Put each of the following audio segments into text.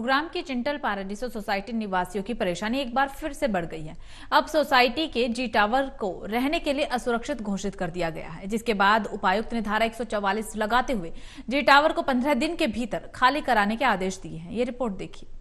गुरुग्राम की Chintels Paradiso society निवासियों की परेशानी एक बार फिर से बढ़ गई है। अब सोसाइटी के जी टावर को रहने के लिए असुरक्षित घोषित कर दिया गया है, जिसके बाद उपायुक्त ने धारा 144 लगाते हुए जी टावर को 15 दिन के भीतर खाली कराने के आदेश दिए हैं। ये रिपोर्ट देखिए।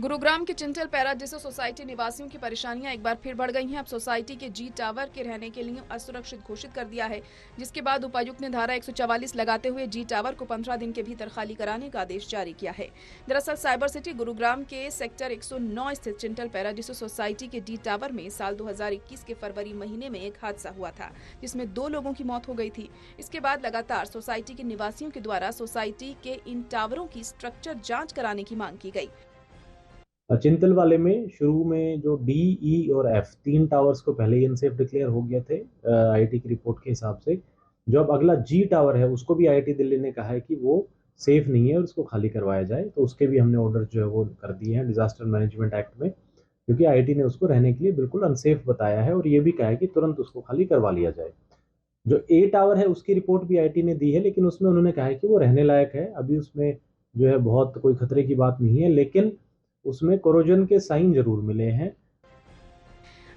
गुरुग्राम की चिंटल पैराडीसो सोसाइटी निवासियों की परेशानियां एक बार फिर बढ़ गई हैं। अब सोसाइटी के जी टावर के रहने के लिए असुरक्षित घोषित कर दिया है, जिसके बाद उपायुक्त ने धारा 144 लगाते हुए जी टावर को 15 दिन के भीतर खाली कराने का आदेश जारी किया है। दरअसल साइबर सिटी गुरुग्राम के सेक्टर 109 स्थित चिंटल पैराडीसो सोसाइटी के जी टावर में साल 2021 के फरवरी महीने में एक हादसा हुआ था, जिसमें 2 लोगों की मौत हो गई थी। इसके बाद लगातार सोसाइटी के निवासियों के द्वारा सोसाइटी के इन टावरों की स्ट्रक्चर जाँच कराने की मांग की गई। चिंतल वाले में शुरू में जो डी, ई और एफ 3 टावर्स को पहले ही अनसेफ डिक्लेयर हो गए थे आईआईटी की रिपोर्ट के हिसाब से। जो अब अगला जी टावर है उसको भी आईआईटी दिल्ली ने कहा है कि वो सेफ नहीं है और उसको खाली करवाया जाए, तो उसके भी हमने ऑर्डर जो है वो कर दिए हैं डिजास्टर मैनेजमेंट एक्ट में, क्योंकि आईआईटी ने उसको रहने के लिए बिल्कुल अनसेफ बताया है और ये भी कहा है कि तुरंत उसको खाली करवा लिया जाए। जो ए टावर है उसकी रिपोर्ट भी आईआईटी ने दी है, लेकिन उसमें उन्होंने कहा है कि वो रहने लायक है, अभी उसमें जो है बहुत कोई खतरे की बात नहीं है, लेकिन उसमें कोरोजन के साइन जरूर मिले हैं।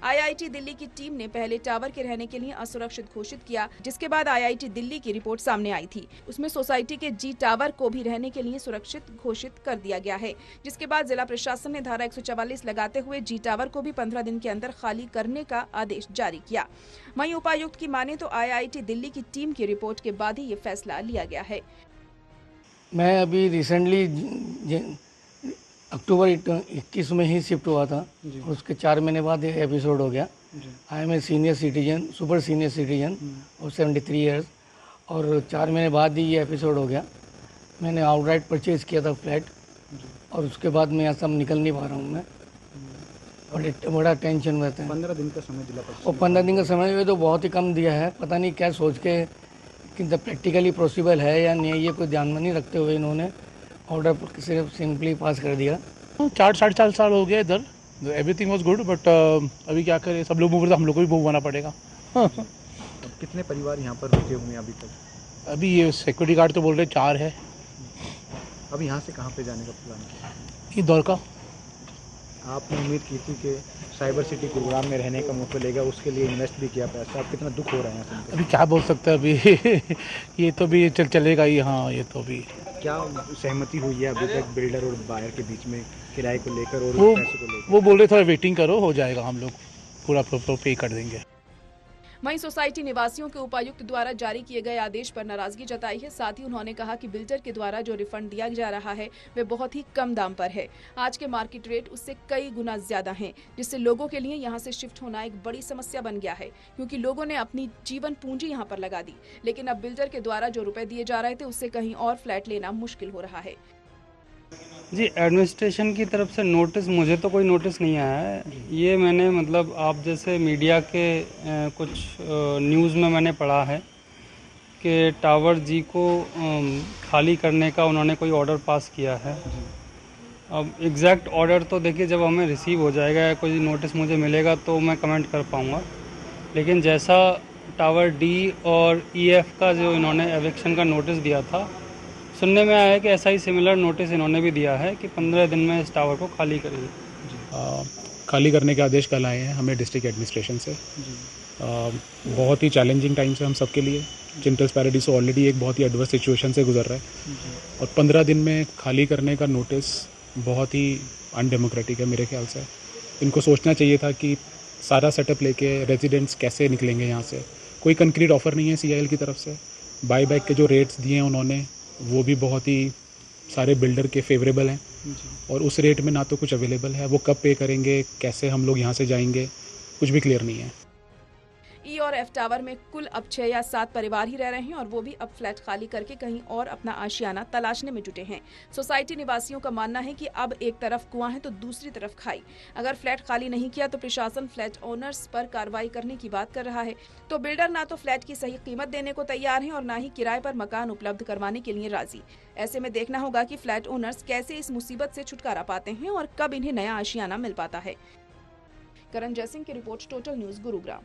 आईआईटी दिल्ली की टीम ने पहले टावर के रहने के लिए असुरक्षित घोषित किया, जिसके बाद आईआईटी दिल्ली की रिपोर्ट सामने आई थी। उसमें सोसाइटी के जी टावर को भी रहने के लिए सुरक्षित घोषित कर दिया गया है, जिसके बाद जिला प्रशासन ने धारा 144 लगाते हुए जी टावर को भी 15 दिन के अंदर खाली करने का आदेश जारी किया। वहीं उपायुक्त की माने तो आईआईटी दिल्ली की टीम की रिपोर्ट के बाद ही ये फैसला लिया गया है। मैं अभी रिसेंटली अक्टूबर 21 में ही शिफ्ट हुआ था और उसके 4 महीने बाद ये एपिसोड हो गया। I am a senior citizen, super senior citizen और 73 ईयर्स, और 4 महीने बाद ही ये एपिसोड हो गया। मैंने आउटराइट परचेज किया था फ्लैट और उसके बाद मैं यहाँ से निकल नहीं पा रहा हूँ। मैं बड़ा टेंशन रहता है। 15 दिन का समय दिला और 15 दिन का समय ये तो बहुत ही कम दिया है। पता नहीं क्या सोच के कि प्रैक्टिकली पॉसिबल है या नहीं, ये कोई ध्यान में नहीं रखते हुए इन्होंने ऑर्डर सिर्फ सिंपली पास कर दिया। 4-4.5 साल हो गया इधर, एवरीथिंग वाज गुड, बट अभी क्या करें, सब लोग मूव करते, हम लोग को भी मूव होना पड़ेगा। कितने परिवार यहाँ पर रुके हुए हैं अभी तक? अभी ये सिक्योरिटी गार्ड तो बोल रहे 4 है। अब यहाँ से कहाँ पे जाने का प्लान है? ये दौर का आपने उम्मीद की थी कि साइबर सिटी गुरुग्राम में रहने का मौका लेगा, उसके लिए इन्वेस्ट भी किया पैसा, अब कितना दुख हो रहा है यहाँ से? अभी क्या बोल सकते हैं अभी ये तो भी चलेगा ही। हाँ, ये तो भी क्या सहमति हुई है अभी तक बिल्डर और बायर के बीच में किराए को लेकर और पैसे को लेकर? वो बोल रहे थोड़ा वेटिंग करो, हो जाएगा, हम लोग पूरा पे कर देंगे। वहीं सोसाइटी निवासियों के उपायुक्त द्वारा जारी किए गए आदेश पर नाराजगी जताई है। साथ ही उन्होंने कहा कि बिल्डर के द्वारा जो रिफंड दिया जा रहा है वे बहुत ही कम दाम पर है। आज के मार्केट रेट उससे कई गुना ज्यादा हैं, जिससे लोगों के लिए यहां से शिफ्ट होना एक बड़ी समस्या बन गया है, क्योंकि लोगों ने अपनी जीवन पूंजी यहां पर लगा दी। लेकिन अब बिल्डर के द्वारा जो रुपए दिए जा रहे थे उससे कहीं और फ्लैट लेना मुश्किल हो रहा है। जी, एडमिनिस्ट्रेशन की तरफ से नोटिस, मुझे तो कोई नोटिस नहीं आया है। ये मैंने मतलब आप जैसे मीडिया के कुछ न्यूज़ में मैंने पढ़ा है कि टावर जी को खाली करने का उन्होंने कोई ऑर्डर पास किया है। अब एग्जैक्ट ऑर्डर तो देखिए जब हमें रिसीव हो जाएगा या कोई नोटिस मुझे मिलेगा तो मैं कमेंट कर पाऊँगा, लेकिन जैसा टावर डी और EF का जो इन्होंने एविक्शन का नोटिस दिया था, सुनने में आया है कि ऐसा ही सिमिलर नोटिस इन्होंने भी दिया है कि 15 दिन में इस टावर को खाली करेंगे। खाली करने के आदेश कल आए हैं हमें डिस्ट्रिक्ट एडमिनिस्ट्रेशन से। बहुत ही चैलेंजिंग टाइम्स है हम सबके लिए। चिंटल पैराडीसो ऑलरेडी एक बहुत ही एडवर्स सिचुएशन से गुजर रहा है और 15 दिन में खाली करने का नोटिस बहुत ही अनडेमोक्रेटिक है मेरे ख्याल से। इनको सोचना चाहिए था कि सारा सेटअप लेके रेजिडेंट्स कैसे निकलेंगे यहाँ से। कोई कंक्रीट ऑफर नहीं है CIL की तरफ से। बाई बैक के जो रेट्स दिए हैं उन्होंने वो भी बहुत ही सारे बिल्डर के फेवरेबल हैं और उस रेट में ना तो कुछ अवेलेबल है। वो कब पे करेंगे, कैसे हम लोग यहाँ से जाएंगे, कुछ भी क्लियर नहीं है। ई और एफ टावर में कुल अब 6 या 7 परिवार ही रह रहे हैं और वो भी अब फ्लैट खाली करके कहीं और अपना आशियाना तलाशने में जुटे हैं। सोसाइटी निवासियों का मानना है कि अब एक तरफ कुआं है तो दूसरी तरफ खाई। अगर फ्लैट खाली नहीं किया तो प्रशासन फ्लैट ओनर्स पर कार्रवाई करने की बात कर रहा है। तो बिल्डर ना तो फ्लैट की सही कीमत देने को तैयार है और ना ही किराए पर मकान उपलब्ध करवाने के लिए राजी। ऐसे में देखना होगा कि फ्लैट ओनर्स कैसे इस मुसीबत से छुटकारा पाते हैं और कब इन्हें नया आशियाना मिल पाता है। करण जयसिंह की रिपोर्ट, टोटल न्यूज़, गुरुग्राम।